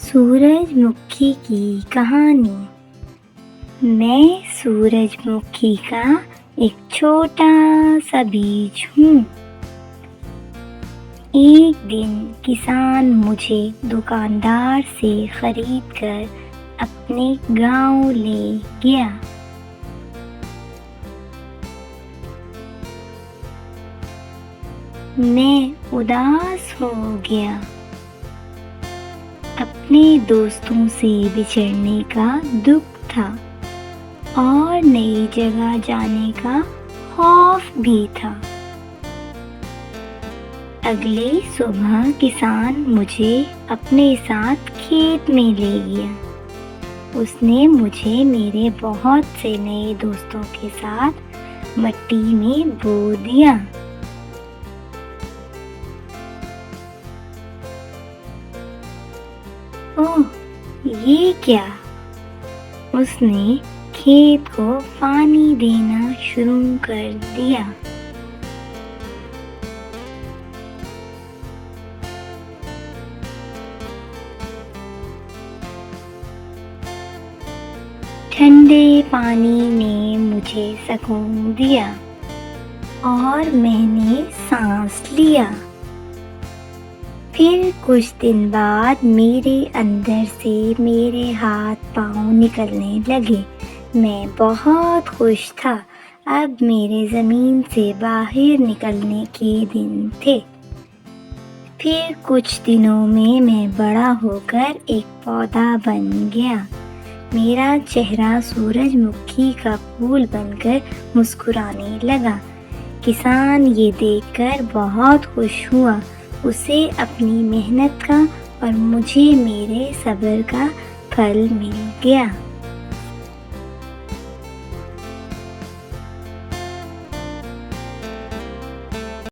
सूरजमुखी की कहानी। मैं सूरजमुखी का एक छोटा सा बीज हूँ। एक दिन किसान मुझे दुकानदार से खरीद कर अपने गांव ले गया। मैं उदास हो गया। अपने दोस्तों से बिछड़ने का दुख था और नई जगह जाने का खौफ भी था। अगले सुबह किसान मुझे अपने साथ खेत में ले गया। उसने मुझे मेरे बहुत से नए दोस्तों के साथ मिट्टी में बो दिया। ओह, ये क्या? उसने खेत को पानी देना शुरू कर दिया। ठंडे पानी ने मुझे सुकून दिया और मैंने सांस लिया। फिर कुछ दिन बाद मेरे अंदर से मेरे हाथ पाँव निकलने लगे। मैं बहुत खुश था। अब मेरे ज़मीन से बाहर निकलने के दिन थे। फिर कुछ दिनों में मैं बड़ा होकर एक पौधा बन गया। मेरा चेहरा सूरजमुखी का फूल बनकर मुस्कुराने लगा। किसान ये देखकर बहुत खुश हुआ। उसे अपनी मेहनत का और मुझे मेरे सब्र का फल मिल गया।